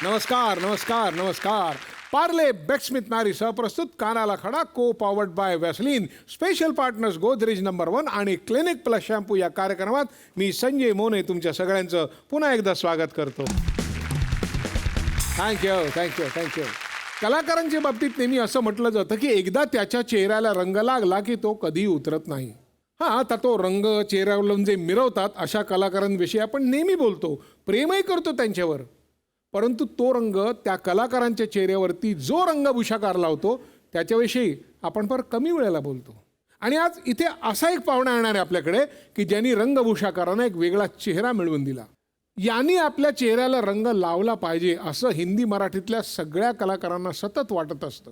नमस्कार नमस्कार नमस्कार. पार्ले बेक्समिथ मॅरी प्रस्तुत कानाला खडा को powered by Vaseline special partners Godrej number 1 आणि क्लिनिक प्लस शॅम्पू या कार्यक्रमात मी संजय मोने तुमच्या सगळ्यांचं पुन्हा एकदा स्वागत करतो. Thank you thank you thank you. कलाकारांच्या बाबतीत नेहमी असं म्हटलं जातं की एकदा त्याच्या चेहऱ्याला रंग लागला की तो कधी उतरत नाही. हां, आता तो रंग चेहऱ्यावर लावून जे मिरवतात अशा कलाकारांविषयी आपण नेहमी बोलतो, प्रेमही करतो त्यांच्यावर. परंतु तो रंग त्या कलाकारांच्या चेहऱ्यावरती जो रंगभूषाकार लावतो त्याच्याविषयी आपण फार कमी वेळेला बोलतो. आणि आज इथे असा एक पाहुणा येणार आहे आपल्याकडे की ज्यांनी रंगभूषाकारांना एक वेगळा चेहरा मिळवून दिला. यांनी आपल्या चेहऱ्याला रंग लावला पाहिजे असं हिंदी मराठीतल्या सगळ्या कलाकारांना सतत वाटत असतं.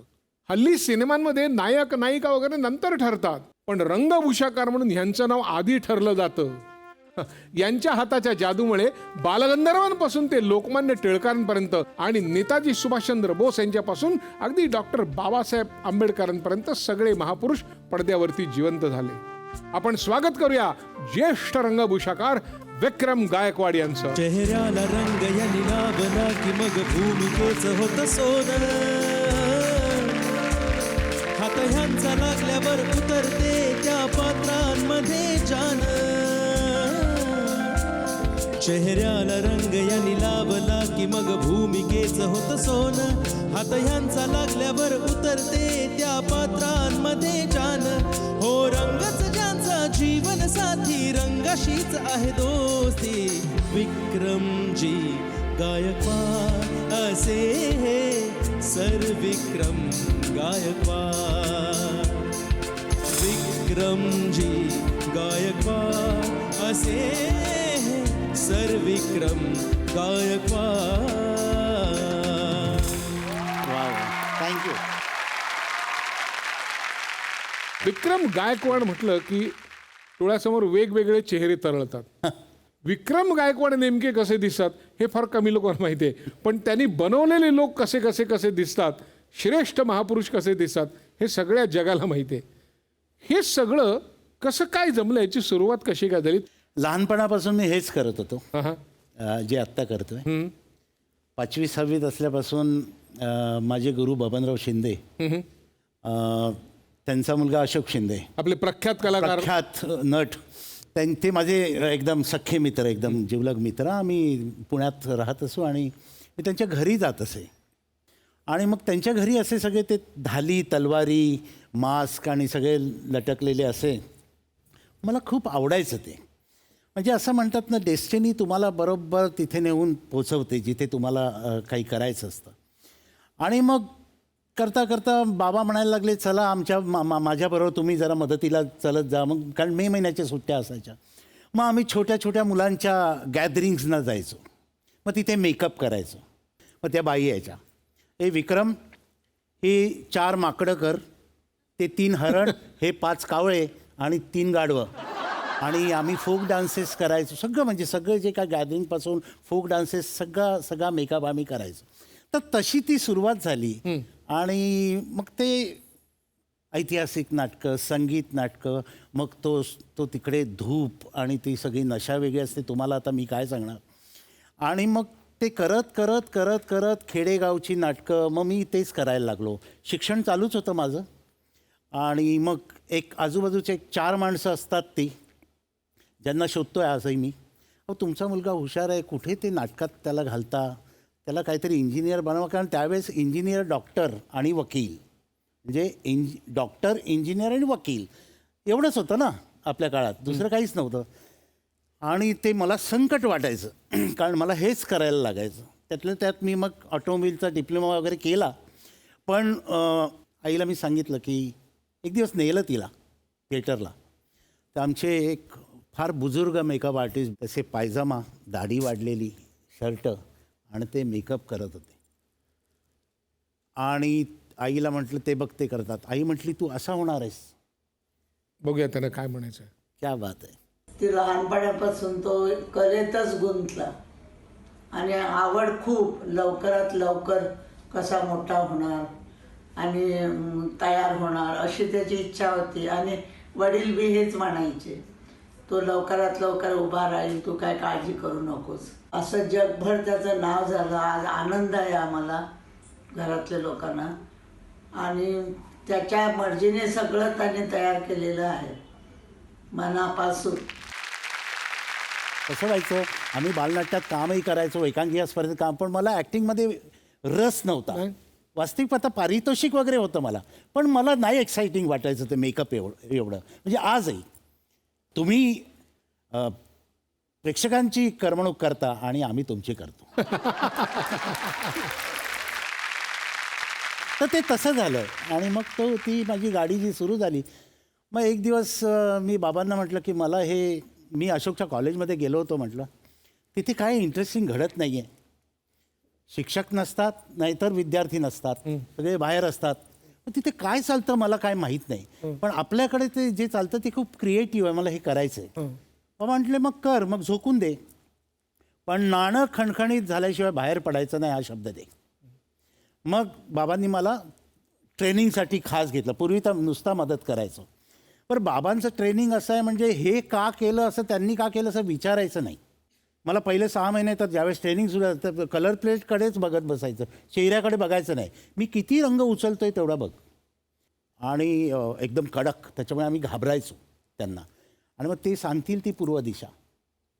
हल्ली सिनेमांमध्ये नायक नायिका वगैरे नंतर ठरतात, पण रंगभूषाकार म्हणून ह्यांचं नाव आधी ठरलं जातं. यांच्या हाताच्या जादूमुळे बालगंधर्वांपासून ते लोकमान्य टिळकांपर्यंत आणि नेताजी सुभाषचंद्र बोस यांच्यापासून अगदी डॉक्टर बाबासाहेब आंबेडकरांपर्यंत सगळे महापुरुष पडद्यावरती जिवंत झाले. आपण स्वागत करूया ज्येष्ठ रंगभूषाकार विक्रम गायकवाड यांचं. चेहऱ्याला रंग यांनी लावला की मग भूमिकेच होत सोनं. हात ह्यांचा लागल्यावर उतरते त्या पात्रांमध्ये जान. चेहऱ्याला रंग यांनी लावला की मग भूमिकेच होत सोनं. हात ह्यांचा लागल्यावर उतरते त्या पात्रांमध्ये जान. हो रंगच ज्यांचा जीवन साथी रंगाशीच आहे दोस्ती. विक्रमजी गायकवाड असे हे सर विक्रम गायकवाड. विक्रमजी गायकवाड असे सर विक्रम गायकवाड. थँक्यू. विक्रम गायकवाड म्हटलं की डोळ्यासमोर वेगवेगळे चेहरे तरळतात. विक्रम गायकवाड नेमके कसे दिसतात हे फार कमी लोकांना माहिती आहे, पण त्यांनी बनवलेले लोक कसे कसे कसे दिसतात, श्रेष्ठ महापुरुष कसे दिसतात हे सगळ्या जगाला माहिती आहे. हे सगळं कसं काय जमलं, याची सुरुवात कशी काय झाली? लहानपणापासून मी हेच करत होतो हां जे आत्ता करतोय. 5वी 6वीत असल्यापासून माझे गुरु बबनराव शिंदे, त्यांचा मुलगा अशोक शिंदे, आपले प्रख्यात कलाकार, प्रख्यात नट, ते माझे एकदम सख्खे मित्र, एकदम जिवलग मित्र. आम्ही पुण्यात राहत असो आणि मी त्यांच्या घरी जात असे. आणि मग त्यांच्या घरी असे सगळे ते धाली, तलवारी, मास्क आणि सगळे लटकलेले असे. मला खूप आवडायचं ते. म्हणजे असं म्हणतात ना, डेस्टिनी तुम्हाला बरोबर तिथे नेऊन पोचवते जिथे तुम्हाला काही करायचं असतं. आणि मग करता करता बाबा म्हणायला लागले, चला आमच्या माझ्याबरोबर तुम्ही जरा मदतीला चलत जा. मग कारण मे महिन्याच्या सुट्ट्या असायच्या. मग आम्ही छोट्या छोट्या मुलांच्या गॅदरिंग्सना जायचो. मग तिथे मेकअप करायचो. मग त्या बाई यायच्या, हे विक्रम, ही 4 माकडं कर, ते 3 हरण, हे 5 कावळे आणि 3 गाढवं. आणि आम्ही फोक डान्सेस करायचो. सगळं म्हणजे सगळं जे काय गॅदरिंगपासून फोक डान्सेस सगळा मेकअप आम्ही करायचो. तर तशी ती सुरुवात झाली. आणि मग ते ऐतिहासिक नाटकं, संगीत नाटकं, मग तो तिकडे धूप आणि ती सगळी नशा वेगळी असते, तुम्हाला आता मी काय सांगणार. आणि मग ते करत करत करत करत खेडेगावची नाटकं, मग मी तेच करायला लागलो. शिक्षण चालूच होतं माझं. आणि मग एक आजूबाजूचे 4 माणसं असतात ती, ज्यांना शोधतो आहे आजही मी. तुमचा मुलगा हुशार आहे, कुठे ते नाटकात त्याला घालता, त्याला काहीतरी इंजिनियर बनवा. कारण त्यावेळेस इंजिनियर, डॉक्टर आणि वकील, म्हणजे डॉक्टर, इंजिनियर आणि वकील एवढंच होतं ना आपल्या काळात, दुसरं काहीच नव्हतं. आणि ते मला संकट वाटायचं कारण मला हेच करायला लागायचं. त्यातल्या त्यात मी मग ऑटोमोबाईलचा डिप्लोमा वगैरे केला. पण आईला मी सांगितलं की एक दिवस नेलं तिला थिएटरला. तर आमचे एक फार बुजुर्ग मेकअप आर्टिस्ट, तसे पायजामा, दाढी वाढलेली, शर्ट आणि ते मेकअप करत होते. आणि आईला म्हटलं ते बघ ते करतात. आई म्हटली तू असा होणार आहेस. बघूया त्याला काय म्हणायचं. क्या बात आहे. ती लहानपणापासून तो कलेतच गुंतला आणि आवड खूप. लवकरात लवकर कसा मोठा होणार आणि तयार होणार अशी त्याची इच्छा होती. आणि वडील बी हेच म्हणायचे, तो लवकरात लवकर उभा राहील, तू काय काळजी करू नकोस. असं जगभर त्याचं नाव झालं. आज आनंद आहे आम्हाला घरातल्या लोकांना. आणि त्याच्या मर्जीने सगळं त्याने तयार केलेलं आहे मनापासून. कसं व्हायचं, आम्ही बालनाट्यात कामही करायचो, एकांकिका स्पर्धेत काम, पण मला ॲक्टिंगमध्ये रस नव्हता. वास्तविक आता पारितोषिक वगैरे होतं मला, पण मला नाही एक्साइटिंग वाटायचं ते मेकअप एवढं. म्हणजे आजही तुम्ही प्रेक्षकांची करमणूक करता आणि आम्ही तुमची करतो. तर ते तसं झालं. आणि मग ती माझी गाडी जी सुरू झाली, मग एक दिवस मी बाबांना म्हटलं की मला मी अशोकच्या कॉलेजमध्ये गेलो होतो, म्हटलं तिथे काय इंटरेस्टिंग घडत नाही आहे. शिक्षक नसतात, नाहीतर विद्यार्थी नसतात, सगळे बाहेर असतात. तिथे काय चालतं मला काय माहीत नाही, पण आपल्याकडे ते जे चालतं ते खूप क्रिएटिव्ह आहे, मला हे करायचं आहे. बाबा म्हटले मग कर, मग झोकून दे, पण नाणं खणखणीत झाल्याशिवाय बाहेर पडायचं नाही हा शब्द दे. मग बाबांनी मला ट्रेनिंगसाठी खास घेतलं. पूर्वी तर नुसता मदत करायचो, पण बाबांचं ट्रेनिंग असं आहे, म्हणजे हे का केलं असं, त्यांनी का केलं असं विचारायचं नाही. मला पहिले 6 महिने तर ज्यावेळेस ट्रेनिंग सुरू झालं तर कलर प्लेटकडेच बघत बसायचं, चेहऱ्याकडे बघायचं नाही. मी किती रंग उचलतोय तेवढा बघ. आणि एकदम कडक, त्याच्यामुळे आम्ही घाबरायचो त्यांना. आणि मग ते सांगतील ती पूर्व दिशा,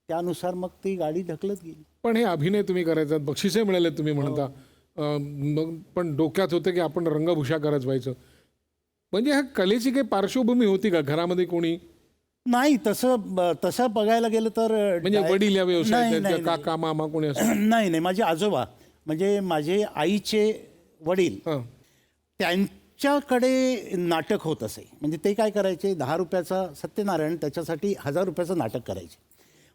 त्यानुसार मग ती गाडी ढकलत गेली. पण हे अभिनय तुम्ही करायचा, बक्षिसे मिळाले तुम्ही म्हणता, मग पण डोक्यात होतं की आपण रंगभूषा करत व्हायचं. म्हणजे ह्या कलेची काही पार्श्वभूमी होती का घरामध्ये कोणी? नाही, तसं बघायला गेलं तर म्हणजे वडील या व्यवसायात, नाही, काका मामा कोणी असं? नाही, माझे आजोबा, म्हणजे माझे आईचे वडील, हां. त्यांच्याकडे नाटक होत असे. म्हणजे ते काय करायचे, 10 रुपयाचा सत्यनारायण, त्याच्यासाठी 1000 रुपयाचं नाटक करायचे.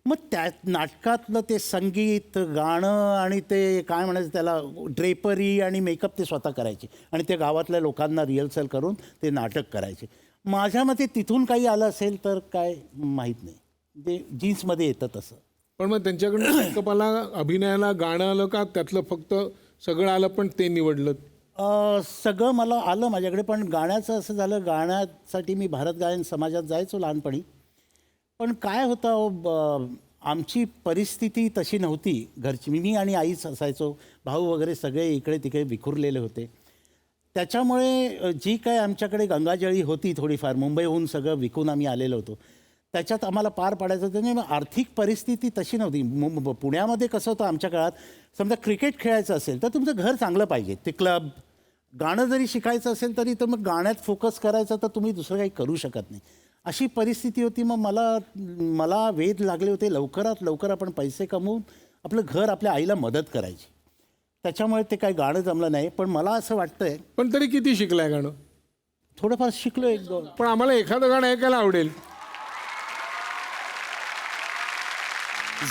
मग त्या नाटकातलं ते संगीत, गाणं आणि ते काय म्हणायचं त्याला, ड्रेपरी आणि मेकअप ते स्वतः करायचे आणि ते गावातल्या लोकांना रिहर्सल करून ते नाटक करायचे. माझ्या मते तिथून काही आलं असेल तर काय माहीत नाही, ते जीन्समध्ये येतं तसं. पण मग त्यांच्याकडून मेकअपला, अभिनयाला, गाणं आलं का त्यातलं फक्त सगळं आलं पण ते निवडलं? सगळं मला आलं माझ्याकडे, पण गाण्याचं असं झालं, गाण्यासाठी मी भारत गायन समाजात जायचो लहानपणी. पण काय होतं, आमची परिस्थिती तशी नव्हती घरची. मी आणि आईच असायचो, भाऊ वगैरे सगळे इकडे तिकडे विखुरलेले होते. त्याच्यामुळे जी काय आमच्याकडे गंगाजळी होती थोडीफार, मुंबईहून सगळं विकून आम्ही आलेलो होतो, त्याच्यात आम्हाला पार पाडायचं होतं. म्हणजे आर्थिक परिस्थिती तशी नव्हती. पुण्यामध्ये कसं होतं आमच्या काळात, समजा क्रिकेट खेळायचं असेल तर तुमचं घर चांगलं पाहिजे, ते क्लब. गाणं जरी शिकायचं असेल तरी तर मग गाण्यात फोकस करायचं, तर तुम्ही दुसरं काही करू शकत नाही, अशी परिस्थिती होती. मग मला वेध लागले होते, लवकरात लवकर आपण पैसे कमवून आपलं घर, आपल्या आईला मदत करायची. त्याच्यामुळे ते काही गाणं जमलं नाही. पण मला असं वाटतंय, पण तरी किती शिकलाय गाणं? थोडंफार शिकलो, 1-2. पण आम्हाला एखादं गाणं ऐकायला आवडेल.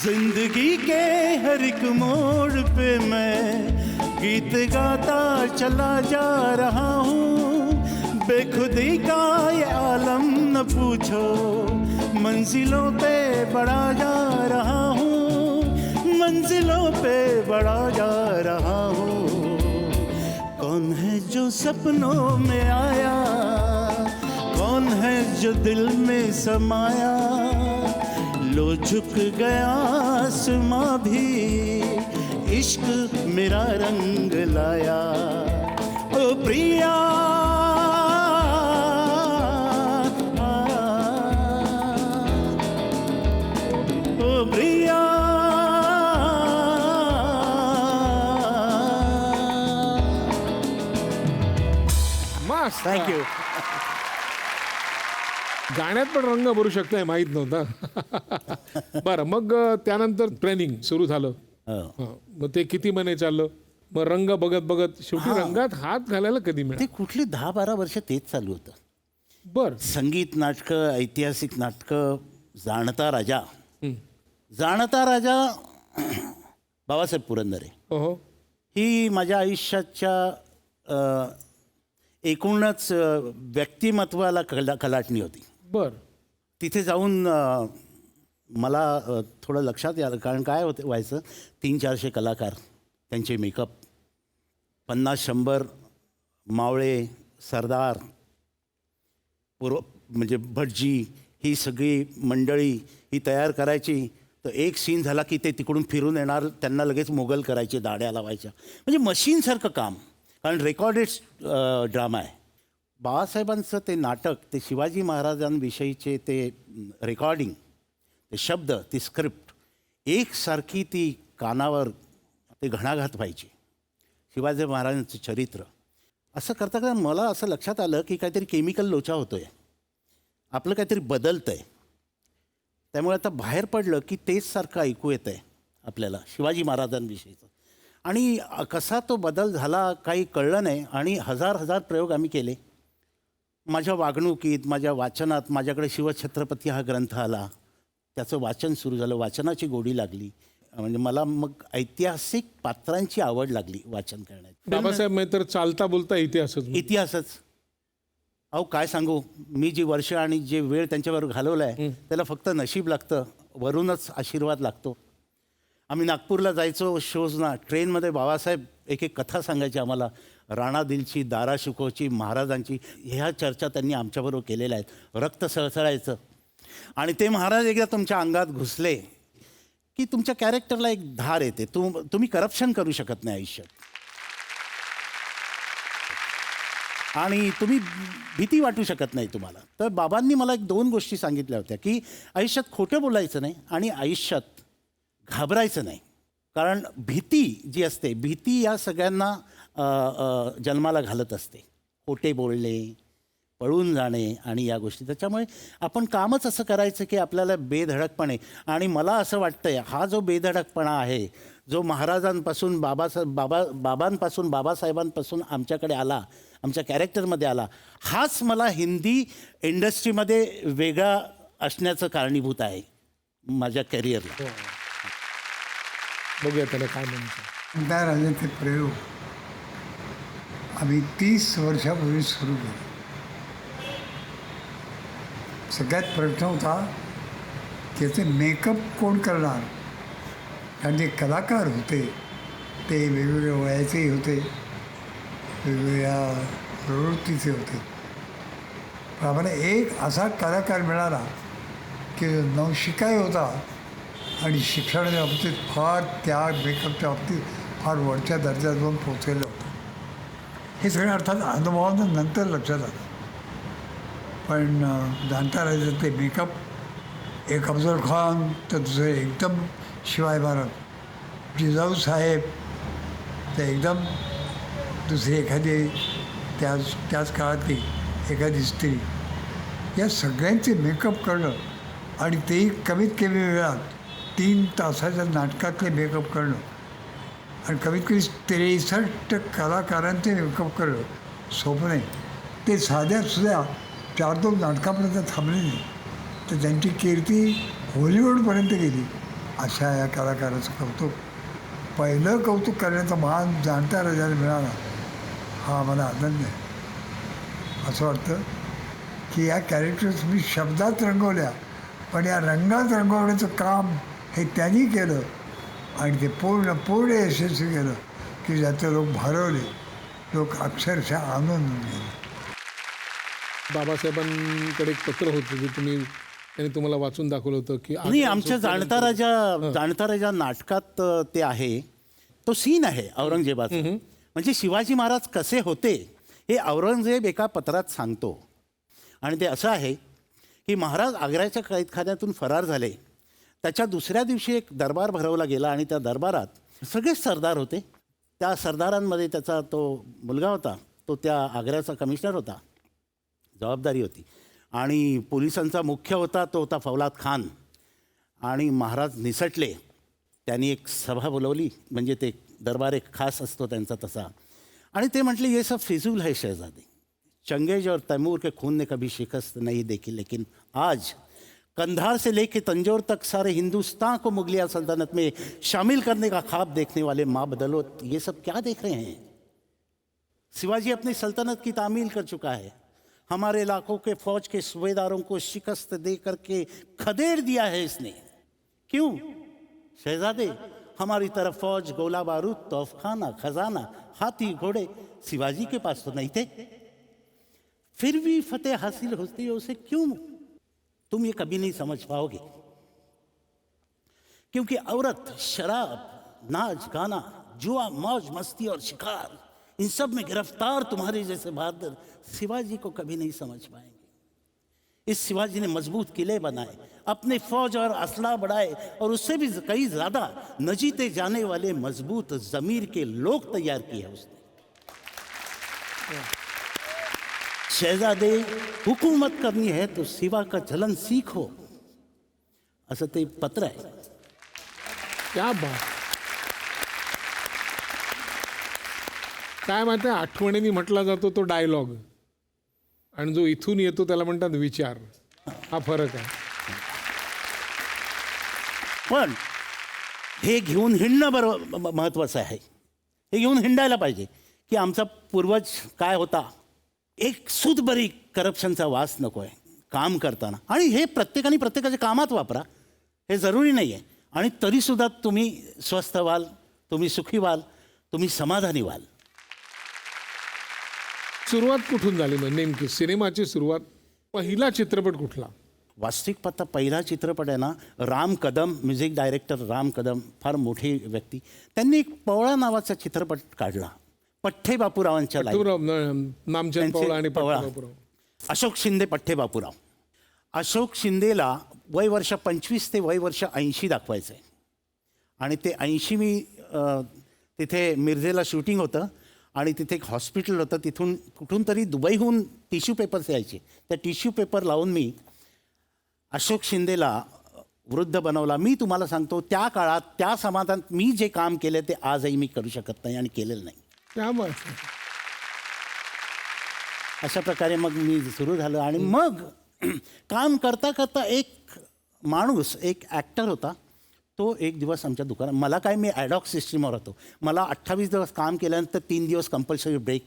जिंदगी के हर एक मोड़ पे मैं गीत गाता चला जा रहा हूँ. बेखुदी का ये आलम न पूछो, मंजिलों पे बढ़ा जा रहा हूँ, मंजिलों पे बढ़ा जा रहा हूँ. कौन है जो सपनों में आया, कौन है जो दिल में समाया, लो झुक गया आसमां भी, इश्क मेरा रंग लाया. ओ प्रिया, ओ प्रिया. मस्त. थँक्यू. गाण्यात पण रंग भरू शकताय माहीत नव्हता. बरं, मग त्यानंतर ट्रेनिंग सुरू झालं. हां. मग ते किती महिने चाललं? मग रंग बघत बघत शेवटी रंगात हात घालायला कधी मिळाला? ते कुठली 10-12 वर्ष तेच चालू होतं. बर. संगीत नाटकं, ऐतिहासिक नाटकं, जाणता राजा. जाणता राजा बाबासाहेब पुरंदरे हो. ही माझ्या आयुष्याच्या एकूणच व्यक्तिमत्वाला कलाटणी होती. बर. तिथे जाऊन मला थोडं लक्षात आलं, कारण काय व्हायचं, 300-400 कलाकार, त्यांचे मेकअप, 50-100 मावळे, सरदार, म्हणजे भटजी, ही सगळी मंडळी ही तयार करायची. तर एक सीन झाला की ते तिकडून फिरून येणार, त्यांना लगेच मोगल करायचे, दाड्या लावायच्या, म्हणजे मशीनसारखं काम. कारण रेकॉर्डेड ड्रामा आहे. बाबासाहेबांचं ते नाटक, ते शिवाजी महाराजांविषयीचे ते रेकॉर्डिंग, ते शब्द, ती स्क्रिप्ट एकसारखी ती कानावर ते घणाघात व्हायची. शिवाजी महाराजांचं चरित्र असं करता करता मला असं लक्षात आलं की काहीतरी केमिकल लोचा होतो आहे, आपलं काहीतरी बदलतं आहे. त्यामुळे आता बाहेर पडलं की तेच सारखं ऐकू येतं आहे आपल्याला शिवाजी महाराजांविषयीचं. आणि कसा तो बदल झाला काही कळलं नाही. आणि हजार प्रयोग आम्ही केले. माझ्या वागणुकीत, माझ्या वाचनात, माझ्याकडे शिवछत्रपती हा ग्रंथ आला, त्याचं वाचन सुरू झालं, वाचनाची गोडी लागली. म्हणजे मला मग ऐतिहासिक पात्रांची आवड लागली वाचन करण्यात. बाबासाहेब म्हणजे तर चालता बोलता इतिहासच. इतिहासच. अहो काय सांगू, मी जी वर्ष आणि जे वेळ त्यांच्यावर घालवला आहे त्याला फक्त नशीब लागतं, वरूनच आशीर्वाद लागतो. आम्ही नागपूरला जायचो शोजना, ट्रेनमध्ये बाबासाहेब एक एक कथा सांगायची आम्हाला, राणा दिलची, दारा शिकोची, महाराजांची. ह्या चर्चा त्यांनी आमच्याबरोबर केलेल्या आहेत. रक्त सळसळायचं. आणि ते महाराज एकदा तुमच्या अंगात घुसले की तुमच्या कॅरेक्टरला एक धार येते. तुम्ही करप्शन करू शकत नाही आयुष्यात. आणि तुम्ही भीती वाटू शकत नाही तुम्हाला. तर बाबांनी मला एक 2 गोष्टी सांगितल्या होत्या की आयुष्यात खोटं बोलायचं नाही आणि आयुष्यात घाबरायचं नाही. कारण भीती जी असते, भीती या सगळ्यांना जन्माला घालत असते. खोटे बोलणे, पळून जाणे आणि या गोष्टी. त्याच्यामुळे आपण कामच असं करायचं की आपल्याला बेधडकपणे. आणि मला असं वाटतंय हा जो बेधडकपणा आहे, जो महाराजांपासून बाबांपासून बाबासाहेबांपासून आमच्याकडे आला, आमच्या कॅरेक्टरमध्ये आला, हाच मला हिंदी इंडस्ट्रीमध्ये वेगळा असण्याचं कारणीभूत आहे माझ्या कॅरिअरला. बघूया त्याला काय म्हणतो. त्या राजाचे प्रयोग आम्ही 30 वर्षापूर्वी सुरू केले. सगळ्यात प्रश्न होता की त्याचे मेकअप कोण करणार. कारण जे कलाकार होते ते वेगवेगळ्या वयाचेही होते, वेगवेगळ्या प्रवृत्तीचे होते. पण आम्हाला एक असा कलाकार मिळाला की जो नवशिकाय होता आणि शिक्षणाच्या बाबतीत फार, त्या मेकअपच्या बाबतीत फार वरच्या दर्जात जाऊन पोचलेलं होतं. हे सगळं अर्थात अनुभवानं नंतर लक्षात आलं. पण जाणता राहायचं ते मेकअप, एक अफजल खान तर दुसरे एकदम शिवाय महाराज, जिजाऊ साहेब तर एकदम दुसरी एखादी त्याच काळातली एखादी स्त्री, या सगळ्यांचे मेकअप करणं आणि तेही कमीत कमी वेळात 3 तासाच्या नाटकातले मेकअप करणं आणि कमीत कमी 63 कलाकारांचे मेकअप करणं सोपं नाही. ते साध्या 4-2 नाटकापर्यंत थांबले नाही, तर त्यांची कीर्ती हॉलिवूडपर्यंत गेली. अशा या कलाकाराचं कौतुक, पहिलं कौतुक करण्याचा मान जाणत्या राजाला मिळाला, हा आम्हाला आनंद आहे. असं वाटतं की या कॅरेक्टर्स मी शब्दात रंगवल्या, पण या रंगात रंगवण्याचं काम हे त्यांनी केलं आणि ते पूर्ण यशस्वी केलं की ज्याचे लोक भारावले, लोक अक्षरशः आनंद गेले. बाबासाहेबांकडे एक पत्र होतं जे त्यांनी तुम्हाला वाचून दाखवलं होतं की नाही, आमच्या जाणता राजा नाटकात ते आहे. तो सीन आहे औरंगजेबाचा. म्हणजे शिवाजी महाराज कसे होते हे औरंगजेब एका पत्रात सांगतो. आणि ते असं आहे की महाराज आग्र्याच्या कैदखान्यातून फरार झाले. त्याच्या दुसऱ्या दिवशी एक दरबार भरवला गेला आणि त्या दरबारात सगळेच सरदार होते. त्या सरदारांमध्ये त्याचा तो मुलगा होता, तो त्या आग्र्याचा कमिशनर होता, जबाबदारी होती. आणि पोलिसांचा मुख्य होता, तो होता फौलाद खान. आणि महाराज निसटले. त्यांनी एक सभा बोलवली, म्हणजे ते दरबार एक खास असतो त्यांचा तसा. आणि ते म्हटले, ये सब फिजूल है शहजादे, चंगेज और तैमूर के खून ने कभी शिकस्त नहीं देखी, लेकिन आज कंधार से लेके तंजौर तक सारे हिंदुस्तान को मुगलिया सल्तनत में शामिल करने का ख्वाब देखने वाले माँ बदौलत ये सब क्या देख रहे हैं. शिवाजी अपनी सल्तनत की तामील कर चुका है. हमारे इलाकों के फौज के सूबेदारों को शिकस्त दे करके खदेड़ दिया है इसने. क्यों शहजादे, हमारी तरफ फौज, गोला बारूद, तोफखाना, खजाना, हाथी, घोड़े शिवाजी के पास तो नहीं थे. फिर भी फतेह हासिल होती है उसे क्यों, तुम ये कभी नहीं समझ पाओगे. क्योंकि औरत, शराब, नाच गाना, जुआ, मौज मस्ती और शिकार, इन सब में गिरफ्तार तुम्हारे जैसे बहादुर शिवाजी को कभी नहीं समझ पाएंगे। इस शिवाजी ने मजबूत किले बनाए, अपने फौज और असला बढ़ाए और उससे भी कई ज्यादा न जीते जाने वाले मजबूत जमीर के लोग तैयार किए उसने। शहजादे, हुकूमत करनी है तो शिवा का चलन सीखो, असं ते पत्र आहे। क्या बात. काय माहिती आहे, आठवणीने म्हटला जातो तो डायलॉग, आणि जो इथून येतो त्याला म्हणतात विचार. हा फरक आहे. पण हे घेऊन हिंडणं बरं महत्त्वाचं आहे. हे घेऊन हिंडायला पाहिजे की आमचा पूर्वज काय होता. एक सुदबरी करप्शनचा वास नको आहे काम करताना, आणि हे प्रत्येकाने प्रत्येकाच्या कामात वापरा, हे जरुरी नाही आहे. आणि तरीसुद्धा तुम्ही स्वस्थ व्हाल, तुम्ही सुखी व्हाल, तुम्ही समाधानी व्हाल. सुरुवात कुठून झाली मग नेमकी सिनेमाची सुरुवात? पहिला चित्रपट कुठला? वास्तविक पाहता पहिला चित्रपट आहे ना, राम कदम, म्युझिक डायरेक्टर राम कदम, फार मोठी व्यक्ती, त्यांनी एक पवळा नावाचा चित्रपट काढला पठ्ठे बापूरावांच्या लाईन. नामचंद त्यांचे पवळा आणि पवळा. पठ्ठे बापूराव. अशोक शिंदे पठ्ठे बापूराव. अशोक शिंदेला वय वर्ष 25 ते वय वर्ष 80 दाखवायचं आहे. आणि ते 80 मी तिथे मिरजेला शूटिंग होतं आणि तिथे एक हॉस्पिटल होतं. तिथून कुठून तरी दुबईहून टिश्यू पेपर्स यायचे. त्या टिश्यू पेपर लावून मी अशोक शिंदेला वृद्ध बनवला. मी तुम्हाला सांगतो, त्या काळात त्या समाजात मी जे काम केलं ते आजही मी करू शकत नाही आणि केलेलं नाही. क्या बात. अशा प्रकारे मग मी सुरू झालं. आणि मग काम करता करता एक माणूस, एक ॲक्टर होता, तो एक दिवस आमच्या दुकानात, मला काय, मी ॲडॉक सिस्टीमवर होतो, मला 28 दिवस काम केल्यानंतर 3 दिवस कंपल्सरी ब्रेक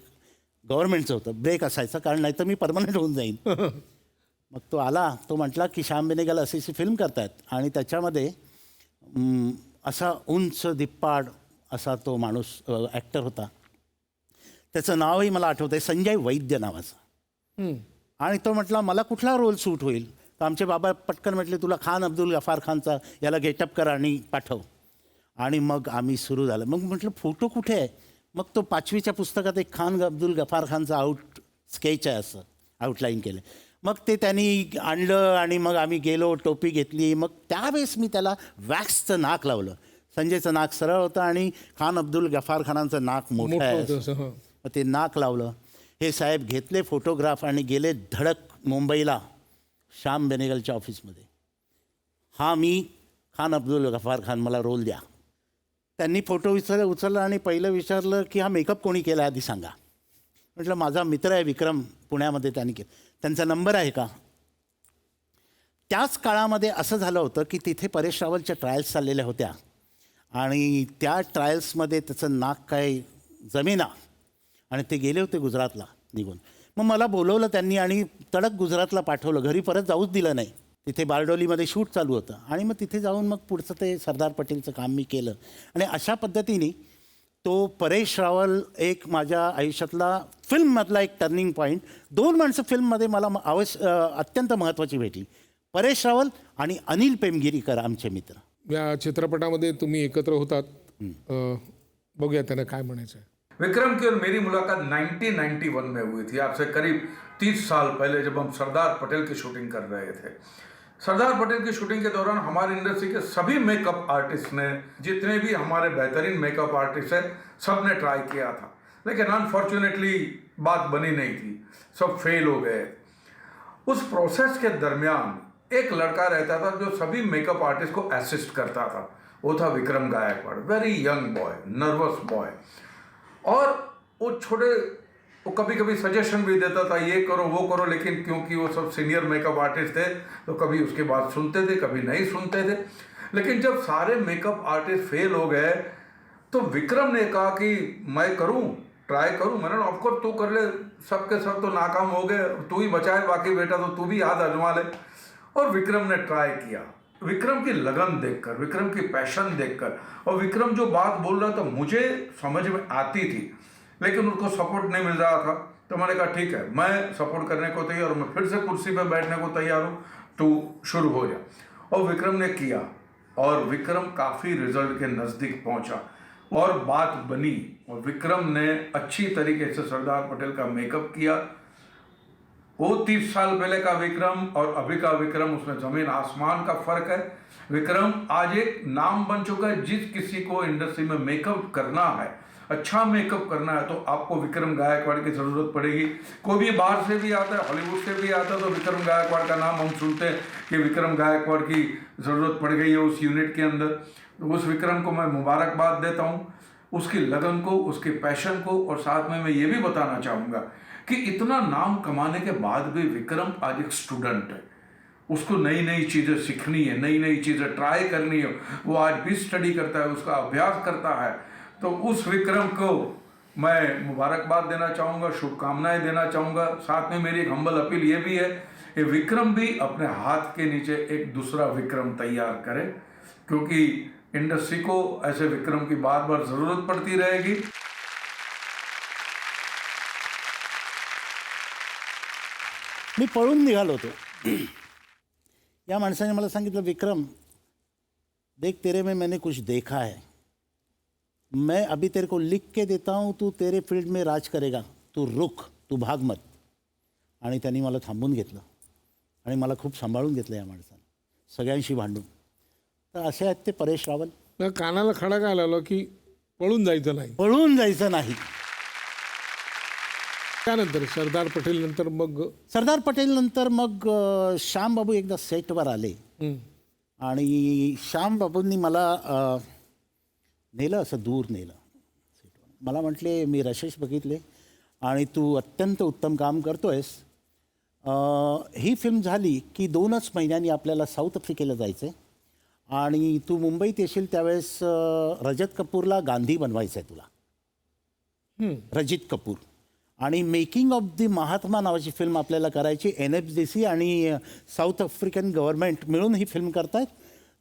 गव्हर्नमेंटचं होतं, ब्रेक असायचं, कारण नाहीतर मी परमनंट होऊन जाईन. मग तो आला, तो म्हटला की श्याम बेनेगल अशी फिल्म करतायत आणि त्याच्यामध्ये असा उंच दिप्पाड असा तो माणूस ॲक्टर होता. त्याचं नावही मला आठवतं आहे, संजय वैद्य नावाचं. आणि तो म्हटला मला कुठला रोल सूट होईल. तर आमचे बाबा पटकन म्हटले तुला खान अब्दुल गफार खानचा याला गेटअप कर आणि पाठव. आणि मग आम्ही सुरू झालं. मग म्हटलं फोटो कुठे आहे. मग तो 5वीच्या पुस्तकात एक खान अब्दुल गफार खानचा स्केच आहे असं आउटलाईन केलं. मग ते त्यांनी आणलं आणि मग आम्ही गेलो, टोपी घेतली. मग त्यावेळेस मी त्याला वॅक्सचं नाक लावलं. संजयचं नाक सरळ होतं आणि खान अब्दुल गफार खानांचं नाक मोठं आहे. मग ते नाक लावलं. हे साहेब घेतले फोटोग्राफ आणि गेले धडक मुंबईला श्याम बेनेगलच्या ऑफिसमध्ये. हा मी खान अब्दुल गफार खान, मला रोल द्या. त्यांनी फोटो उचलला आणि पहिलं विचारलं की हा मेकअप कोणी केला आधी सांगा. म्हटलं माझा मित्र आहे विक्रम, पुण्यामध्ये त्यांनी केलं, त्यांचा नंबर आहे का. त्याच काळामध्ये असं झालं होतं की तिथे परेश रावलच्या ट्रायल्स चाललेल्या होत्या आणि त्या ट्रायल्समध्ये त्याचं नाक काय जमेना आणि ते गेले होते गुजरातला निघून. मग मला बोलवलं त्यांनी आणि तडक गुजरातला पाठवलं. घरी परत जाऊच दिलं नाही. तिथे बारडोलीमध्ये शूट चालू होतं आणि मग तिथे जाऊन मग पुढचं ते सरदार पटेलचं काम मी केलं. आणि अशा पद्धतीने तो परेश रावल एक माझ्या आयुष्यातला फिल्ममधला एक टर्निंग पॉईंट. 2 माणसं फिल्ममध्ये मला अत्यंत महत्त्वाची भेटली, परेश रावल आणि अनिल पेमगिरीकर, आमचे मित्र. या चित्रपटामध्ये तुम्ही एकत्र होतात. बघूया त्यांना काय म्हणायचं आहे. विक्रम की और मेरी मुलाकात 1991 में हुई थी, आज से करीब 30 साल पहले, जब हम सरदार पटेल की शूटिंग कर रहे थे. सरदार पटेल की शूटिंग के दौरान हमारी इंडस्ट्री के सभी मेकअप आर्टिस्ट ने, जितने भी हमारे बेहतरीन मेकअप आर्टिस्ट हैं, सब ने ट्राई किया था, लेकिन अनफॉर्चुनेटली बात बनी नहीं थी, सब फेल हो गए. उस प्रोसेस के दरमियान एक लड़का रहता था जो सभी मेकअप आर्टिस्ट को असिस्ट करता था. वो था Vikram Gaikwad. Very young boy, nervous boy. और वो वो कभी कभी सजेशन भी देता था, ये करो वो करो, लेकिन क्योंकि वो सब सीनियर मेकअप आर्टिस्ट थे तो कभी उसकी बात सुनते थे, कभी नहीं सुनते थे. लेकिन जब सारे मेकअप आर्टिस्ट फेल हो गए तो विक्रम ने कहा कि मैं करूं, ट्राई करूं. मैंने ऑफकोर्स तू कर ले, सबके सब तो नाकाम हो गए, तू ही बचा है, बाकी बेटा तो तू भी हाथ आजमा ले. और विक्रम ने ट्राई किया. विक्रम की लगन देखकर, विक्रम की पैशन देखकर, और विक्रम जो बात बोल रहा था मुझे समझ में आती थी, लेकिन उनको सपोर्ट नहीं मिल रहा था. तो मैंने कहा ठीक है, मैं सपोर्ट करने को तैयार हूँ, मैं फिर से कुर्सी पर बैठने को तैयार हूँ, तू शुरू हो जा. और विक्रम ने किया. और विक्रम काफ़ी रिजल्ट के नज़दीक पहुंचा और बात बनी और विक्रम ने अच्छी तरीके से सरदार पटेल का मेकअप किया। वो 30 साल पहले का विक्रम और अभी का विक्रम, उसमें जमीन आसमान का फर्क है। विक्रम आज एक नाम बन चुका है। जिस किसी को इंडस्ट्री में मेकअप करना है, अच्छा मेकअप करना है, तो आपको विक्रम गायकवाड़ की जरूरत पड़ेगी। कोई भी बाहर से भी आता है, हॉलीवुड से भी आता है, तो विक्रम गायकवाड़ का नाम हम सुनते हैं कि विक्रम गायकवाड़ की जरूरत पड़ गई है उस यूनिट के अंदर। तो उस विक्रम को मैं मुबारकबाद देता हूँ, उसकी लगन को, उसके पैशन को। और साथ में मैं ये भी बताना चाहूँगा कि इतना नाम कमाने के बाद भी विक्रम आज एक स्टूडेंट है। उसको नई नई चीज़ें सीखनी है, नई नई चीज़ें ट्राई करनी है। वो आज भी स्टडी करता है, उसका अभ्यास करता है। तो उस विक्रम को मैं मुबारकबाद देना चाहूँगा, शुभकामनाएं देना चाहूँगा। साथ में मेरी एक हम्बल अपील ये भी है कि विक्रम भी अपने हाथ के नीचे एक दूसरा विक्रम तैयार करे, क्योंकि इंडस्ट्री को ऐसे विक्रम की बार बार ज़रूरत पड़ती रहेगी। मी पळून निघालो होतो. या माणसाने मला सांगितलं, विक्रम देख तेरे में मैंने कुछ देखा है, मैं अभी तेरे को लिख के देता हूँ, तू तेरे फील्ड में राज करेगा, तू रुक, तू भाग मत. आणि त्यांनी मला थांबून घेतलं आणि मला खूप सांभाळून घेतलं या माणसानं, सगळ्यांशी भांडून. तर असे आहेत ते परेश रावल. मग कानाला खडा काय लावला की पळून जायचं नाही. पळून जायचं नाही. त्यानंतर सरदार पटेल नंतर मग सरदार पटेल नंतर मग श्यामबाबू एकदा सेटवर आले आणि श्यामबाबूंनी मला नेलं, असं दूर नेलं सेटवर. मला म्हटले, मी रशेश बघितले आणि तू अत्यंत उत्तम काम करतोयस. ही फिल्म झाली की 2च महिन्यांनी आपल्याला साऊथ आफ्रिकेला जायचं आहे आणि तू मुंबईत येशील त्यावेळेस रजत कपूरला गांधी बनवायचं आहे तुला. रजित कपूर. आणि मेकिंग ऑफ दी महात्मा नावाची फिल्म आपल्याला करायची. NFDC आणि साऊथ आफ्रिकन गव्हर्नमेंट मिळून ही फिल्म करतायत.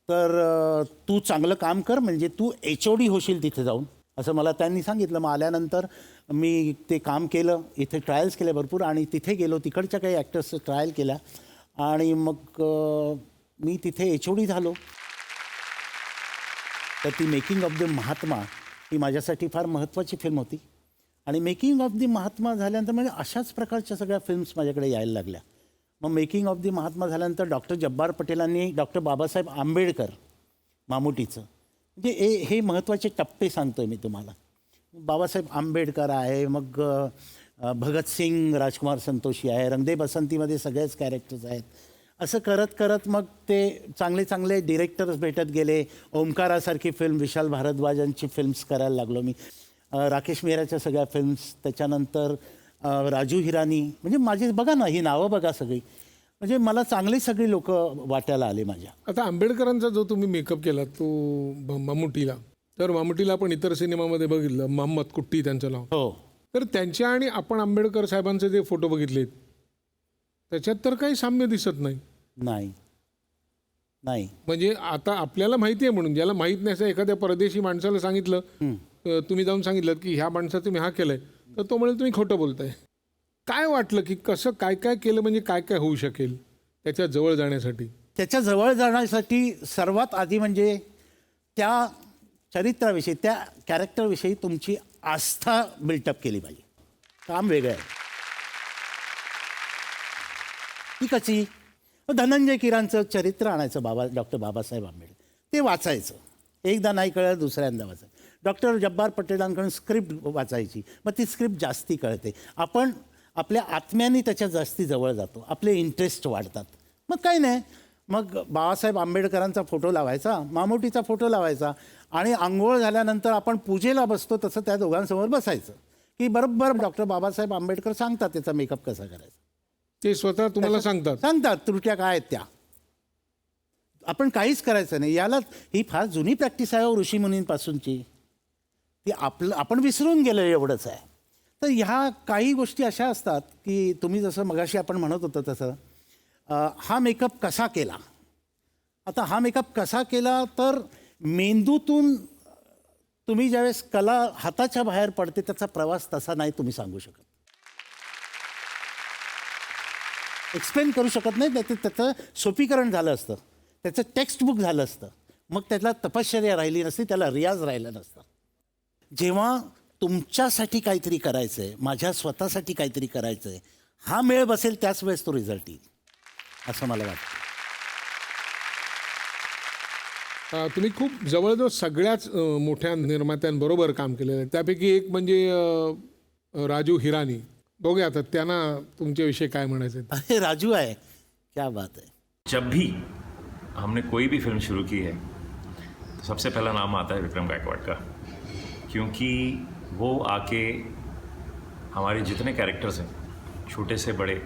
तर तू चांगलं काम कर, म्हणजे तू HOD होशील तिथे जाऊन, असं मला त्यांनी सांगितलं. मग आल्यानंतर मी ते काम केलं, इथे ट्रायल्स केले भरपूर आणि तिथे गेलो, तिकडच्या काही ॲक्टर्सचं ट्रायल केल्या आणि मग मी तिथे HOD झालो. तर ती मेकिंग ऑफ द महात्मा ही माझ्यासाठी फार महत्त्वाची फिल्म होती. आणि मेकिंग ऑफ दी महात्मा झाल्यानंतर म्हणजे अशाच प्रकारच्या सगळ्या फिल्म्स माझ्याकडे यायला लागल्या. मग मेकिंग ऑफ दी महात्मा झाल्यानंतर डॉक्टर जब्बार पटेलांनी डॉक्टर बाबासाहेब आंबेडकर मामुटीचं, म्हणजे हे महत्त्वाचे टप्पे सांगतो आहे मी तुम्हाला. बाबासाहेब आंबेडकर आहे, मग भगतसिंग, राजकुमार संतोषी आहे, रंगदे बसंतीमध्ये सगळेच कॅरेक्टर्स आहेत. असं करत करत मग ते चांगले चांगले डिरेक्टर्स भेटत गेले. ओंकारासारखी फिल्म, विशाल भारद्वाजांची फिल्म्स करायला लागलो मी. राकेश मेहराच्या सगळ्या फिल्म्स, त्याच्यानंतर राजू हिरानी, म्हणजे माझी बघा ना, ही नावं बघा सगळी, म्हणजे मला चांगली सगळी लोक वाटायला आले माझ्या. आता आंबेडकरांचा जो तुम्ही मेकअप केला तो मामुटीला, तर मामुटीला आपण इतर सिनेमामध्ये बघितलं, मोहम्मद कुट्टी त्यांचं नाव. हो. तर त्यांच्या आणि आपण आंबेडकर साहेबांचे जे फोटो बघितलेत त्याच्यात तर काही साम्य दिसत नाही. नाही नाही. म्हणजे आता आपल्याला माहिती आहे म्हणून, ज्याला माहीत नाही असं एखाद्या परदेशी माणसाला सांगितलं, तुम्ही जाऊन सांगितलं की ह्या माणसाचं तुम्ही हा केलंय, तर तो म्हणजे तुम्ही खोटं बोलताय. काय वाटलं की कसं काय काय केलं, म्हणजे काय काय होऊ शकेल त्याच्या जवळ जाण्यासाठी? त्याच्या जवळ जाण्यासाठी सर्वात आधी म्हणजे त्या चरित्राविषयी, त्या कॅरेक्टरविषयी तुमची आस्था बिल्टअप केली पाहिजे. काम वेगळं आहे. ती कशी? धनंजय कीरांचं चरित्र आणायचं, डॉक्टर बाबासाहेब आंबेडकर, ते वाचायचं. एकदा नाही कळलं, दुसऱ्यांदा वाचायचं. डॉक्टर जब्बार पटेलांकडून स्क्रिप्ट वाचायची, मग ती स्क्रिप्ट जास्ती कळते. आपण आपल्या आत्म्याने त्याच्या जास्ती जवळ जातो, आपले इंटरेस्ट वाढतात. मग काही नाही, मग बाबासाहेब आंबेडकरांचा फोटो लावायचा, मामुटीचा फोटो लावायचा आणि आंघोळ झाल्यानंतर आपण पूजेला बसतो तसं त्या दोघांसमोर बसायचं की बरोबर डॉक्टर बाबासाहेब आंबेडकर सांगतात त्याचा मेकअप कसा करायचा. ते स्वतः तुम्हाला सांगतात त्रुट्या काय आहेत त्या. आपण काहीच करायचं नाही. याला ही फार जुनी प्रॅक्टिस आहे ऋषीमुनींपासूनची, ती आपण विसरून गेलो एवढंच आहे. तर ह्या काही गोष्टी अशा असतात की तुम्ही जसं मगाशी आपण म्हणत होतं तसं, हा मेकअप कसा केला. आता हा मेकअप कसा केला तर मेंदूतून तुम्ही ज्यावेळेस कला हाताच्या बाहेर पडते त्याचा प्रवास तसा नाही तुम्ही सांगू शकत, एक्सप्लेन करू शकत नाही. त्याचं सोपीकरण झालं असतं, त्याचं टेक्स्टबुक झालं असतं. मग त्याला तपश्चर्या राहिली नसती, त्याला रियाज राहिला नसता. जेव्हा तुमच्यासाठी काहीतरी करायचं आहे, माझ्या स्वतःसाठी काहीतरी करायचं आहे, हा मेळ बसेल त्याच वेळेस तो रिझल्ट येईल असं मला वाटतं. तुम्ही खूप जवळजवळ सगळ्याच मोठ्या निर्मात्यांबरोबर काम केलेलं आहे. त्यापैकी एक म्हणजे राजू हिरानी. दोघे आता त्यांना तुमच्याविषयी काय म्हणायचं आहे? अरे राजू आहे, क्या बात है. जब भी हमने कोई भी फिल्म शुरू की है तो सबसे पहला नाम आता है विक्रम गायकवाड़ का, क्योंकि वो आके हमारे जितने कैरेक्टर्स हैं, छोटे से बड़े,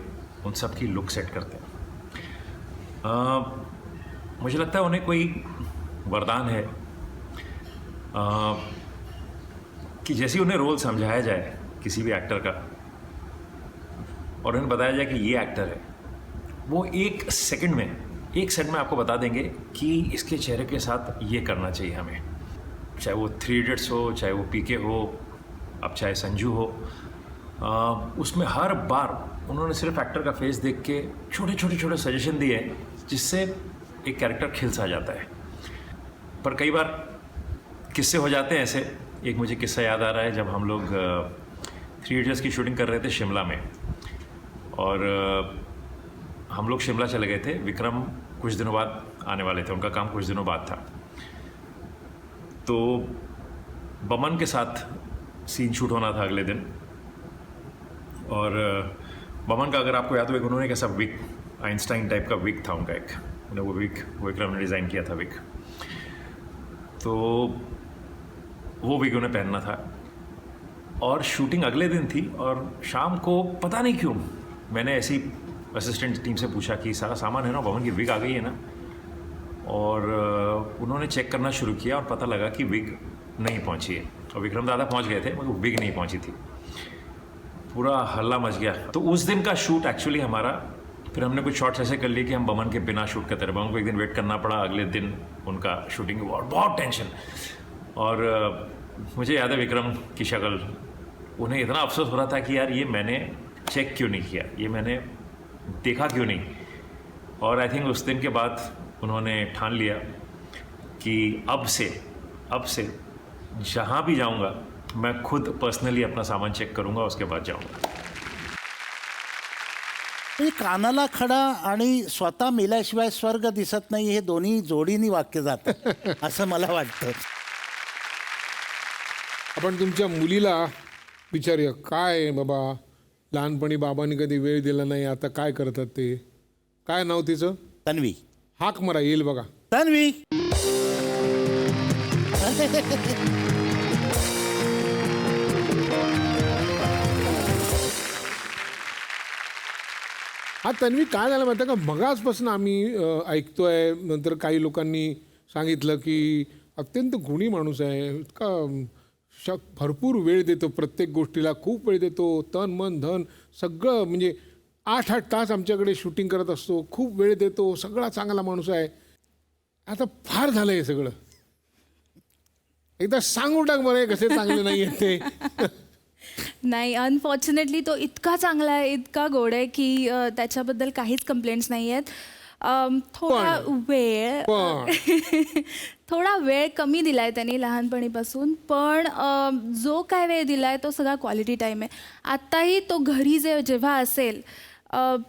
उन सब की लुक सेट करते हैं. मुझे लगता है उन्हें कोई वरदान है कि जैसे उन्हें रोल समझाया जाए किसी भी एक्टर का और उन्हें बताया जाए कि ये एक्टर है, वो एक सेकंड में आपको बता देंगे कि इसके चेहरे के साथ ये करना चाहिए हमें. चाहे वो 3 इडियट्स हो, चाहे वो पीके हो, अब चाहे संजू हो, उसमें हर बार उन्होंने सिर्फ एक्टर का फेस देख के छोटे सजेशन दिए हैं जिससे एक कैरेक्टर खिल सा जाता है. पर कई बार किस्से हो जाते हैं ऐसे. एक मुझे किस्सा याद आ रहा है, जब हम लोग 3 इडियट्स की शूटिंग कर रहे थे शिमला में, और हम लोग शिमला चले गए थे. विक्रम कुछ दिनों बाद आने वाले थे, उनका काम कुछ दिनों बाद था. तो बमन के साथ सीन शूट होना था अगले दिन, और बमन का अगर आपको याद हो, एक उन्होंने कैसा विग, आइंस्टाइन टाइप का विग था उनका एक, वो विग विक्रम ने डिज़ाइन किया था विग. तो वो विग उन्हें पहनना था और शूटिंग अगले दिन थी. और शाम को पता नहीं क्यों मैंने ऐसी असिस्टेंट टीम से पूछा कि सारा सामान है ना, बमन की विग आ गई है ना. और उन्होंने चेक करना शुरू किया और पता लगा कि विग नहीं पहुंची है. और विक्रम दादा पहुंच गए थे मगर विग नहीं पहुंची थी. पूरा हल्ला मच गया. तो उस दिन का शूट एक्चुअली हमारा, फिर हमने कुछ शॉट्स ऐसे कर लिए कि हम बमन के बिना शूट करते रहे. बमन को एक दिन वेट करना पड़ा, अगले दिन उनका शूटिंग हुआ और बहुत टेंशन. और मुझे याद है विक्रम की शक्ल, उन्हें इतना अफसोस हो रहा था कि यार ये मैंने चेक क्यों नहीं किया, ये मैंने देखा क्यों नहीं. और आई थिंक उस दिन के बाद उन्होंने ठान लिया कि अब से जहाँ भी जाऊँगा मैं खुद पर्सनली अपना सामान चेक करूँगा, उसके बाद जाऊँगा. म्हणजे कानाला खडा आणि स्वतः मेल्याशिवाय स्वर्ग दिसत नाही, हे दोन्ही जोडीनी वाक्य जातात असं मला वाटतं. आपण तुमच्या मुलीला विचारूया, काय बाबा लहानपणी बाबांनी कधी वेळ दिला नाही, आता काय करतात ते? काय नाव तिचं? तन्वी. हाक मरा, येईल बघा. तन्वी. हा तन्वी, काय झालं माहिती आहे का, मगाचपासून आम्ही ऐकतोय, नंतर काही लोकांनी सांगितलं की अत्यंत गुणी माणूस आहे, इतका भरपूर वेळ देतो प्रत्येक गोष्टीला, खूप वेळ देतो, तन मन धन सगळं, म्हणजे 8-8 तास आमच्याकडे शूटिंग करत असतो, खूप वेळ देतो, सगळा चांगला माणूस आहे. आता फार झालं हे सगळं, एकदा सांगून टाक बरं कसे चांगले नाही आहेत ते. नाही, अनफॉर्च्युनेटली तो इतका चांगला आहे, इतका गोड आहे की त्याच्याबद्दल काहीच कंप्लेंट्स नाही आहेत. थोडा वेळ कमी दिला आहे त्यांनी लहानपणीपासून, पण जो काय वेळ दिला आहे तो सगळा क्वालिटी टाईम आहे. आत्ताही तो घरी जेव्हा असेल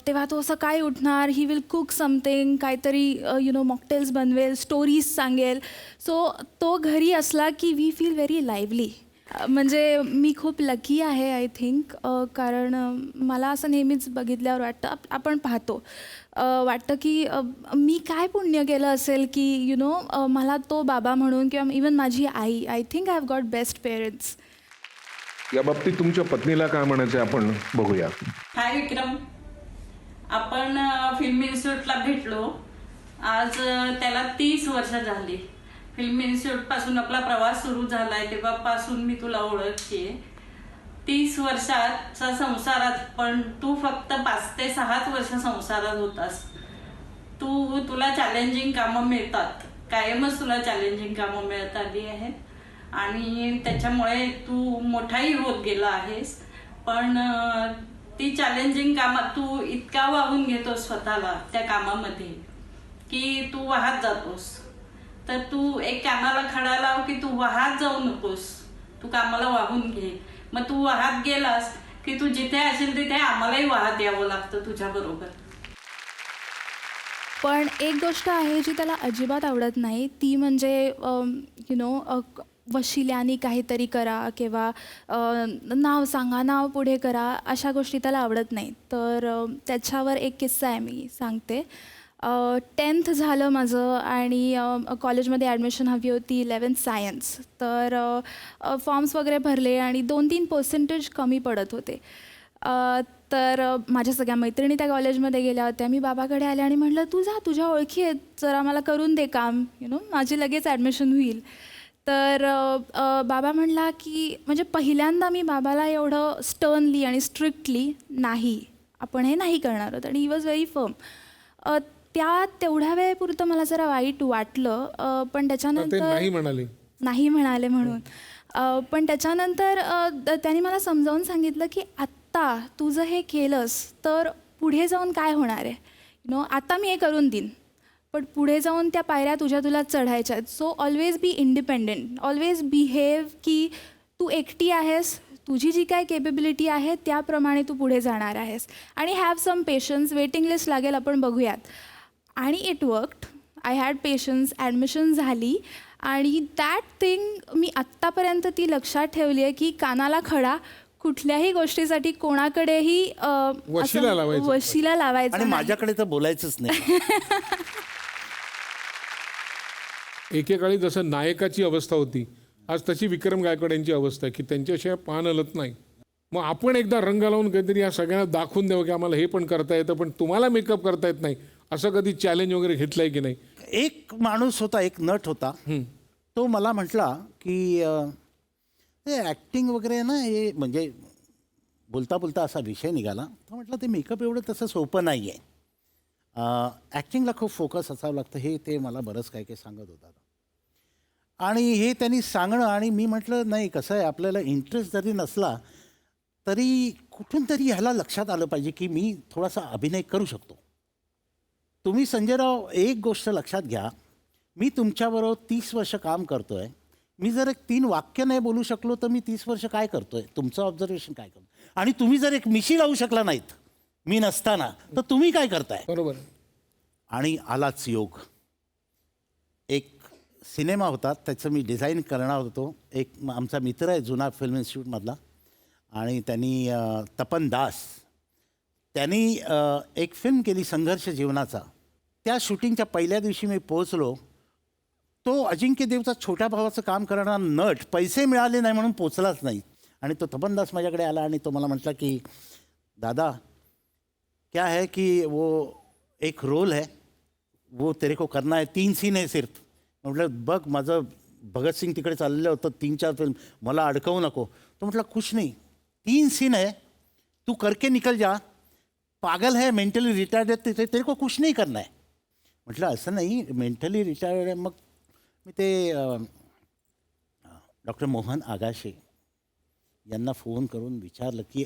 तेव्हा तो सकाळी उठणार, ही विल कुक समथिंग, काहीतरी मॉकटेल्स बनवेल, स्टोरीज सांगेल. सो तो घरी असला की वी फील व्हेरी लाईव्हली. म्हणजे मी खूप लकी आहे आय थिंक, कारण मला असं नेहमीच बघितल्यावर वाटतं, आपण पाहतो, वाटतं की मी काय पुण्य केलं असेल की मला तो बाबा म्हणून, किंवा इवन माझी आई, I think I have got best parents. या बाबतीत तुमच्या पत्नीला काय म्हणायचं आपण बघूया. हाय विक्रम, आपण फिल्म इन्स्टिट्यूटला भेटलो. आज त्याला 30 वर्ष झाली. फिल्म इन्स्टिट्यूटपासून आपला प्रवास सुरू झाला आहे, तेव्हापासून मी तुला ओळखते. 30 वर्षाचा संसारात, पण तू फक्त 5 ते 6 वर्ष संसारात होतास. तुला चॅलेंजिंग कामं मिळतात, कायमच तुला चॅलेंजिंग कामं मिळत आली आहेत, आणि त्याच्यामुळे तू मोठाही होत गेला आहेस. पण ती चॅलेंजिंग कामात तू इतका वाहून घेतोस स्वतःला त्या कामामध्ये की तू वाहत जातोस. तर तू एक कामाला खडा लाव की तू वाहत जाऊ नकोस, तू कामाला वाहून घे. मग तू वाहत गेलास की तू जिथे असेल तिथे आम्हालाही वाहत यावं लागतं तुझ्या बरोबर. पण एक गोष्ट आहे जी त्याला अजिबात आवडत नाही, ती म्हणजे वशिल्याने काहीतरी करा किंवा नाव सांगा, नाव पुढे करा, अशा गोष्टी त्याला आवडत नाही. तर त्याच्यावर एक किस्सा आहे, मी सांगते. 10th झालं माझं आणि कॉलेजमध्ये ॲडमिशन हवी होती 11th सायन्स. तर फॉर्म्स वगैरे भरले आणि 2-3% कमी पडत होते. तर माझ्या सगळ्या मैत्रिणी त्या कॉलेजमध्ये गेल्या होत्या. मी बाबाकडे आले आणि म्हटलं, तू जा, तुझ्या ओळखी आहेत, जरा मला करून दे काम, माझी लगेच ॲडमिशन होईल. तर बाबा म्हणला की, म्हणजे पहिल्यांदा मी बाबाला एवढं स्टर्नली आणि स्ट्रिक्टली नाही, आपण हे नाही करणार आहोत, आणि ही वॉज व्हेरी फर्म. तेवढ्या वेळेपुरतं मला जरा वाईट वाटलं, पण त्याच्यानंतर नाही म्हणाले म्हणून. पण त्याच्यानंतर त्यांनी मला समजावून सांगितलं की आत्ता तू जर हे केलंस तर पुढे जाऊन काय होणार आहे. आता मी हे करून देईन, पण पुढे जाऊन त्या पायऱ्या तुला चढायच्या आहेत. So always be independent, always behave की तू एकटी आहेस, तुझी जी काय केपेबिलिटी आहे त्याप्रमाणे तू पुढे जाणार आहेस, आणि have some patience, waiting list लागेल, आपण बघूयात. आणि it worked. I had patience, admission झाली, आणि दॅट थिंग मी आत्तापर्यंत ती लक्षात ठेवली आहे की कानाला खडा कुठल्याही गोष्टीसाठी कोणाकडेही वशिला लावायचा आणि नाही. माझ्याकडे तर बोलायचंच नाही. एकेकाळी जसं नायकाची अवस्था होती, आज तशी विक्रम गायकवाड यांची अवस्था आहे की त्यांच्याशिवाय पान हलत नाही. मग आपण एकदा रंग लावून काहीतरी या सगळ्यांना दाखवून द्यावं की आम्हाला हे पण करता येतं, पण तुम्हाला मेकअप करता येत नाही, असं कधी चॅलेंज वगैरे घेतलंय की नाही? एक माणूस होता, एक नट होता, तो मला म्हटला की ॲक्टिंग वगैरे ना, हे म्हणजे बोलता बोलता असा विषय निघाला. तो म्हटलं ते मेकअप एवढं तसं सोपं नाही आहे, ॲक्टिंगला खूप फोकस असावं लागतं, हे ते मला बरंच काय काय सांगत होता. आणि हे त्यांनी सांगणं, आणि मी म्हटलं नाही, कसं आहे, आपल्याला इंटरेस्ट जरी नसला तरी कुठून तरी ह्याला लक्षात आलं पाहिजे की मी थोडासा अभिनय करू शकतो. तुम्ही संजयराव एक गोष्ट लक्षात घ्या, मी तुमच्याबरोबर 30 वर्ष काम करतो आहे, मी जर एक 3 वाक्य नाही बोलू शकलो तर मी 30 वर्ष काय करतो आहे, तुमचं ऑब्झर्वेशन काय करतो, आणि तुम्ही जर एक मिशी लावू शकला नाहीत मी नसताना तर तुम्ही काय करताय. बरोबर. आणि आलाच योग. एक सिनेमा होता, त्याचं मी डिझाईन करणार होतो. एक आमचा मित्र आहे जुना फिल्म इन्स्टिट्यूटमधला, आणि त्यांनी तपन दास, त्यांनी एक फिल्म केली संघर्ष जीवनाचा. त्या शूटिंगच्या पहिल्या दिवशी मी पोचलो. तो अजिंक्य देवचा छोट्या भावाचं काम करणारा नट पैसे मिळाले नाही म्हणून पोचलाच नाही, आणि तो तपन दास माझ्याकडे आला आणि तो मला म्हटला की दादा क्या है कि वो एक रोल है, वो तेरे को करना है, 3 सीन है सिर्फ. म्हटलं बघ, माझं भगतसिंग तिकडे चाललेलं होतं 3-4 फिल्म, मला अडकवू नको. तो म्हटला कुछ नहीं, 3 सीन है, तू करके निकल जा, पागल है, मेंटली रिटायर्ड है, तेरे को कुछ नहीं करना है. म्हटलं असं नाही, मेंटली रिटायर्ड आहे. मग मी ते डॉक्टर मोहन आगाशे यांना फोन करून विचारलं की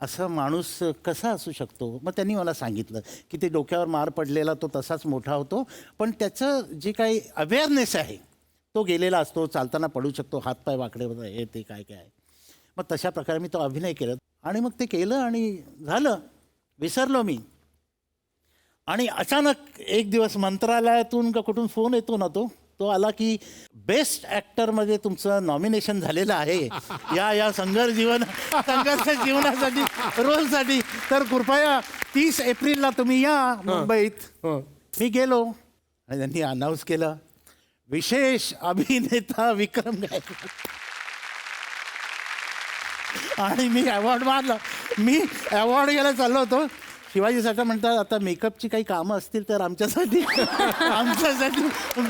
असं माणूस कसा असू शकतो. मग त्यांनी मला सांगितलं की ते डोक्यावर मार पडलेला तो तसाच मोठा होतो, पण त्याचं जे काही अवेअरनेस आहे तो गेलेला असतो, चालताना पडू शकतो, हातपाय वाकडे होतात, हे ते काय काय आहे. मग तशा प्रकारे मी तो अभिनय केला, आणि मग ते केलं आणि झालं, विसरलो मी. आणि अचानक एक दिवस मंत्रालयातून का कुठून फोन येतो ना, तो आला की बेस्ट ॲक्टरमध्ये तुमचं नॉमिनेशन झालेलं आहे या संघर्ष जीवनासाठी रोलसाठी, तर कृपया 30 एप्रिलला तुम्ही या मुंबईत. मी गेलो आणि त्यांनी अनाऊन्स केलं, विशेष अभिनेता विक्रम गायकवाड. आणि मी अवॉर्ड मारला. मी अवॉर्ड घ्यायला चाललो होतो. शिवाजी साठा म्हणतात आता मेकअपची काही कामं असतील तर आमच्यासाठी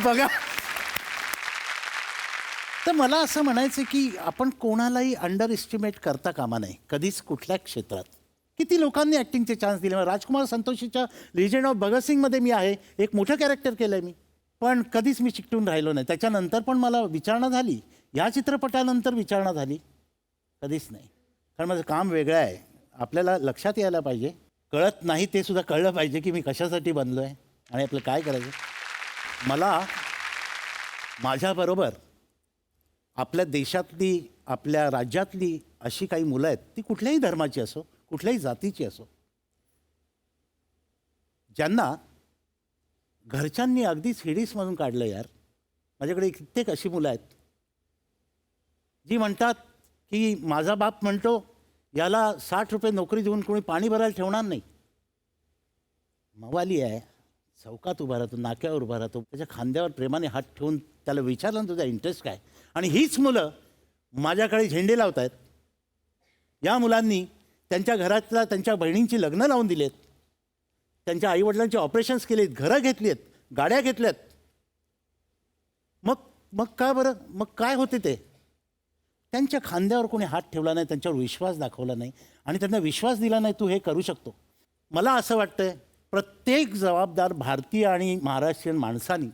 बघा. तर मला असं म्हणायचं की आपण कोणालाही अंडर एस्टिमेट करता कामा नये कधीच, कुठल्या क्षेत्रात. किती लोकांनी ॲक्टिंगचे चान्स दिले. राजकुमार संतोषीच्या लिजंड ऑफ भगतसिंगमध्ये मी आहे, एक मोठं कॅरेक्टर केलं आहे मी, पण कधीच मी चिकटून राहिलो नाही. त्याच्यानंतर पण मला विचारणा झाली, या चित्रपटानंतर विचारणा झाली, कधीच नाही. कारण माझं काम वेगळं आहे. आपल्याला लक्षात यायला पाहिजे, कळत नाही ते सुद्धा कळलं पाहिजे की मी कशासाठी बनलो आहे आणि आपलं काय करायचं. मला माझ्याबरोबर आपल्या देशातली आपल्या राज्यातली अशी काही मुलं आहेत, ती कुठल्याही धर्माची असो, कुठल्याही जातीची असो, ज्यांना घरच्यांनी अगदीच हिडीसमधून काढलं यार. माझ्याकडे कित्येक अशी मुलं आहेत जी म्हणतात की माझा बाप म्हणतो याला 60 रुपये नोकरी देऊन कोणी पाणी भरायला ठेवणार नाही. मवाली आहे, चौकात उभा राहतो, नाक्यावर उभा राहतो, त्याच्या खांद्यावर प्रेमाने हात ठेवून त्याला विचारलं ना तुझा इंटरेस्ट काय, आणि हीच मुलं माझ्याकडे झेंडे लावत आहेत. या मुलांनी त्यांच्या घरातल्या त्यांच्या बहिणींची लग्न लावून दिलेत, त्यांच्या आईवडिलांचे ऑपरेशन्स केलेत, घरं घेतली आहेत, गाड्या घेतल्यात. मग मग काय बरं, मग काय होते ते? त्यांच्या खांद्यावर कोणी हात ठेवला नाही, त्यांच्यावर विश्वास दाखवला नाही आणि त्यांना विश्वास दिला नाही तू हे करू शकतो. मला असं वाटतंय प्रत्येक जबाबदार भारतीय आणि महाराष्ट्रीयन माणसांनी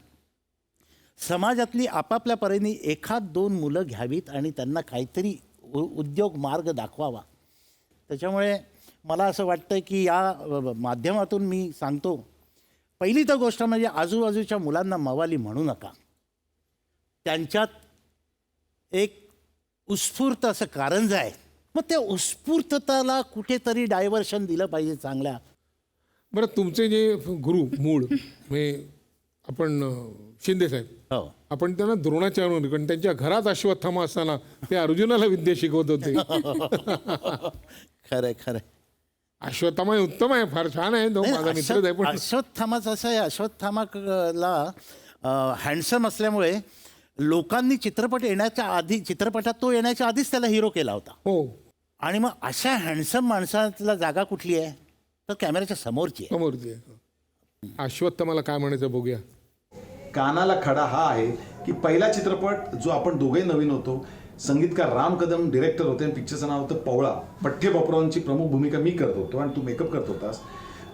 समाजातली आपापल्या परीने 1-2 मुलं घ्यावीत आणि त्यांना काहीतरी उद्योग मार्ग दाखवावा. त्याच्यामुळे मला असं वाटतं की या माध्यमातून मी सांगतो, पहिली तर गोष्ट म्हणजे आजूबाजूच्या मुलांना मवाली म्हणू नका. त्यांच्यात एक उत्स्फूर्त असं कारंज आहे, मग त्या उत्स्फूर्तताला कुठेतरी डायव्हर्शन दिलं पाहिजे चांगल्या. बरं, तुमचे जे गुरु मूळ म्हणजे आपण शिंदे साहेब, हो, आपण त्यांना द्रोणाचार्य, कारण त्यांच्या घरात अश्वत्थामा असताना ते अर्जुनाला विद्या शिकवत होते. खरंय खरंय. अश्वत्थामा हे उत्तम आहे, फार छान आहे, तो माझा मित्रच आहे. पण अश्वत्थामाचं असं आहे, अश्वत्थामाला हँडसम असल्यामुळे लोकांनी चित्रपटात तो येण्याच्या आधीच त्याला हिरो केला होता. हो, आणि मग अशा हँडसम माणसाला जागा कुठली आहे, तर कॅमेऱ्याच्या समोरची आहे. समोरची आहे. अश्वत्थामाला काय म्हणायचं बघूया. कानाला खडा हा आहे की पहिला चित्रपट जो आपण दोघेही नवीन होतो, संगीतकार राम कदम डिरेक्टर होते आणि पिक्चरचं नाव होतं पवळा. पठ्ठे बापूरावांची प्रमुख भूमिका मी करत होतो आणि तू मेकअप करत होतास.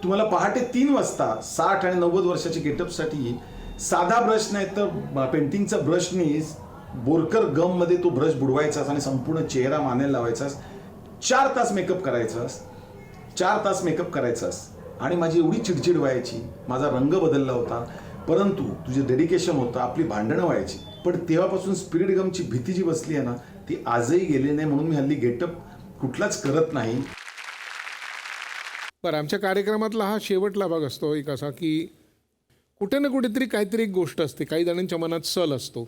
तुम्हाला पहाटे 3 वाजता 60 आणि 90 वर्षाची गेटअपसाठी साधा ब्रश नाही तर पेंटिंगचा ब्रशनी बोरकर गममध्ये तो ब्रश बुडवायचास आणि संपूर्ण चेहरा मानेला लावायचास. 4 तास मेकअप करायचास, 4 तास मेकअप करायचास. आणि माझी एवढी चिडचिड व्हायची, माझा रंग बदलला होता, परंतु तुझे डेडिकेशन होतं, आपली भांडणं व्हायची. पण तेव्हापासून स्पिरिट गमची भीती जी बसली आहे ना, ती आजही गेली नाही. म्हणून मी हल्ली गेटअप कुठलाच करत नाही. बरं, आमच्या कार्यक्रमातला हा शेवटला भाग असतो एक असा की कुठे ना कुठेतरी काहीतरी एक गोष्ट असते. काही जणांच्या मनात सल असतो,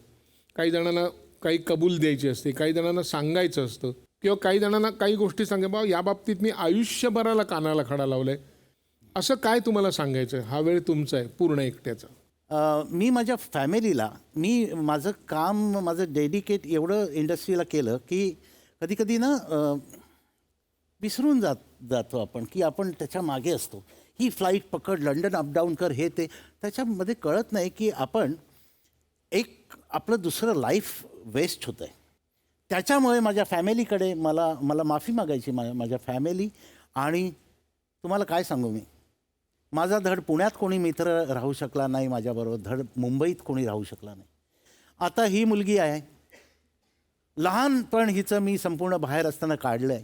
काही जणांना काही कबूल द्यायची असते, काही जणांना सांगायचं असतं, किंवा काही जणांना काही गोष्टी सांगा, बा या बाबतीत मी आयुष्यभराला कानाला खडा लावलाय. असं काय तुम्हाला सांगायचं? हा वेळ तुमचा आहे पूर्ण एकट्याचा. मी माझ्या फॅमिलीला, माझं काम, माझं डेडिकेट एवढं इंडस्ट्रीला केलं की कधी कधी ना विसरून जातो आपण की आपण त्याच्या मागे असतो. ही फ्लाईट पकड, लंडन अपडाऊन कर, हे ते, त्याच्यामध्ये कळत नाही की आपण एक आपलं दुसरं लाईफ वेस्ट होतं आहे. त्याच्यामुळे माझ्या फॅमिलीकडे मला माफी मागायची, माझ्या फॅमिली. आणि तुम्हाला काय सांगू मी, माझा धड पुण्यात कोणी मित्र राहू शकला नाही माझ्याबरोबर, धड मुंबईत कोणी राहू शकला नाही. आता ही मुलगी आहे, लहानपण हिचं मी संपूर्ण बाहेर असताना काढलं आहे.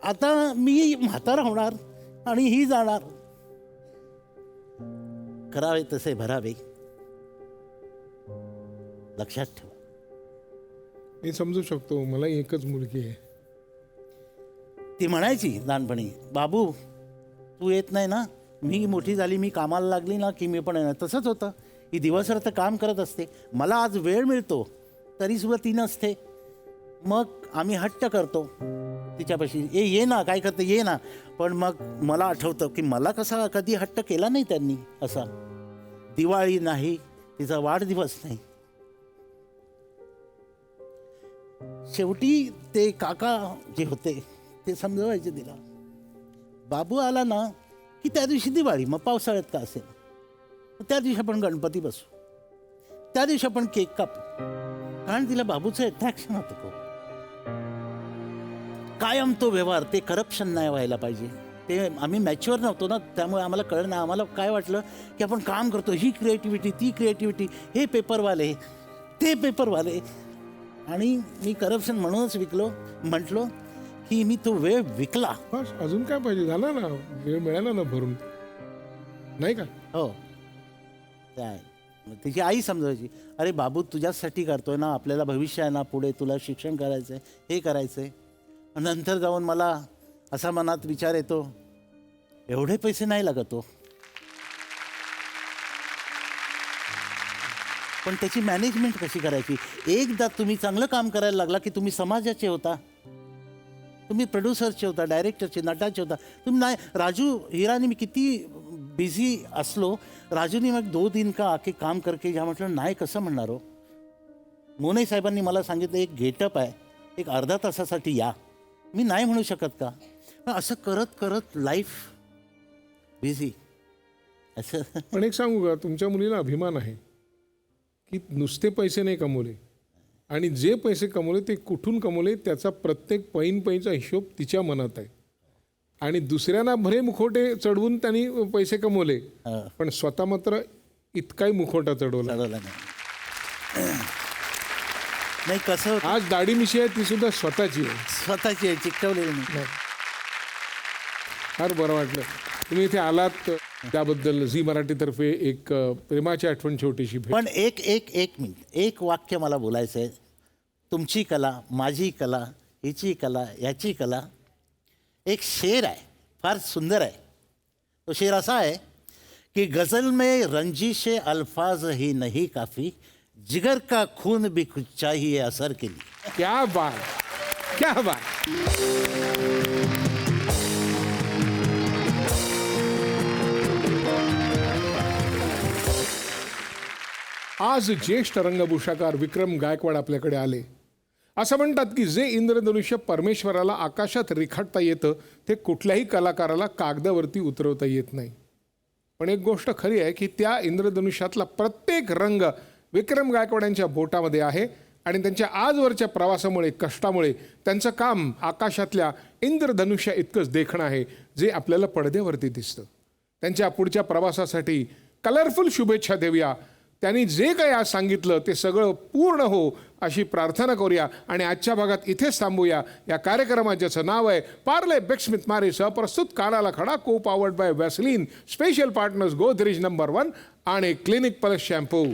आता मी म्हातारा होणार आणि ही जाणार. करावे तसे भरावे, लक्षात ठेवा. मी समजू शकतो, मला एकच मुलगी आहे. ती म्हणायची लहानपणी, बाबू तू येत नाही ना, मी मोठी झाली, मी कामाला लागली ना की मी पण येणार. तसंच होतं, ही दिवसभर काम करत असते, मला आज वेळ मिळतो तरीसुद्धा ती नसते. मग आम्ही हट्ट करतो तिच्यापाशी, ये ना, काय करते, ये ना. पण मग मला आठवतं की मला कसा कधी हट्ट केला नाही त्यांनी असा. दिवाळी नाही, तिचा वाढदिवस नाही. शेवटी ते काका जे होते ते समजवायचे तिला, बाबू आला ना की त्या दिवशी दिवाळी, मग पावसाळ्यात का असेल, त्या दिवशी आपण गणपती बसू, त्या दिवशी आपण केक कापू. कारण तिला बाबूचं अट्रॅक्शन होतं खूप. कायम तो व्यवहार, ते करप्शन नाही व्हायला पाहिजे. ते आम्ही मॅच्युअर नव्हतो ना, त्यामुळे आम्हाला कळलं नाही. आम्हाला काय वाटलं की आपण काम करतो, ही क्रिएटिव्हिटी, ती क्रिएटिव्हिटी, हे पेपरवाले, ते पेपरवाले. आणि मी करप्शन म्हणूनच म्हटलो की मी तो वेळ विकला. बस अजून काय पाहिजे, झालं ना, वेळ मिळाला ना भरून, नाही का? हो काय तिची आई समजायची, अरे बाबू तुझ्यासाठी करतोय ना, आपल्याला भविष्य आहे ना, पुढे तुला शिक्षण करायचं आहे, हे करायचं आहे. नंतर जाऊन मला असा मनात विचार येतो, एवढे पैसे नाही लागत हो, पण त्याची मॅनेजमेंट कशी करायची. एकदा तुम्ही चांगलं काम करायला लागला की तुम्ही समाजाचे होता, तुम्ही प्रोड्युसरचे होता, डायरेक्टरचे, नटाचे होता. तुम्ही नाही, राजू हिरानी मी किती बिझी असलो, राजूनी मग 2 दिन का आके काम करके ज्या म्हटलं नाही कसं म्हणणार हो. मोने साहेबांनी मला सांगितलं एक गेटअप आहे, एक अर्धा तासासाठी या. मी नाही म्हणू शकत का. पण असं करत करत लाईफ बिझी असं. पण एक सांगू का, तुमच्या मुलीला अभिमान आहे की नुसते पैसे नाही कमवले, आणि जे पैसे कमवले ते कुठून कमवले त्याचा प्रत्येक पैंचा हिशोब तिच्या मनात आहे. आणि दुसऱ्यांना भरे मुखोटे चढवून त्यांनी पैसे कमवले, पण स्वतः मात्र इतकाही मुखोटा चढवला चालवलं नाही. नाही कसं होतं, आज दाढी मिशी आहे ती सुद्धा स्वतःची आहे. स्वतःची आहे, चिकटवलेली नाही. फार बरं वाटलं तुम्ही इथे आलात, त्याबद्दल झी मराठीतर्फे एक प्रेमाची आठवण छोटीशी भेट. पण एक मिनिट, एक वाक्य मला बोलायचं आहे. तुमची कला, माझी कला, हिची कला, याची कला. एक शेर आहे, फार सुंदर आहे. तो शेर असा आहे कि गज़ल में रंजिश अल्फाज ही नहीं काफ़ी, जिगर का खून भी कुछ चाहिए असर के लिए. क्या बात, क्या बात. आज ज्येष्ठ रंगभूषाकार विक्रम गायकवाड आपल्याकडे आले. असं म्हणतात की जे इंद्रधनुष्य परमेश्वराला आकाशात रेखाटता येतं ते कुठल्याही कलाकाराला कागदावरती उतरवता येत नाही. पण एक गोष्ट खरी आहे की त्या इंद्रधनुष्यातला प्रत्येक रंग विक्रम गायकवाडांच्या बोटामध्ये आहे, आणि त्यांच्या आजवरच्या प्रवासामुळे, कष्टामुळे त्यांचं काम आकाशातल्या इंद्रधनुष्या इतकंच देखणं आहे जे आपल्याला पडद्यावरती दिसतं. त्यांच्या पुढच्या प्रवासासाठी कलरफुल शुभेच्छा देऊया. त्यांनी जे काही आज सांगितलं ते सगळं पूर्ण हो अशी प्रार्थना करूया, आणि आजच्या भागात इथेच थांबूया. या कार्यक्रमात ज्याचं नाव आहे पार्ले बेक्समिथ मारे सहप्रस्तुत कानाला खडा, को powered by Vaseline, special partners Godrej number 1 आणि क्लिनिक प्लस शॅम्पू.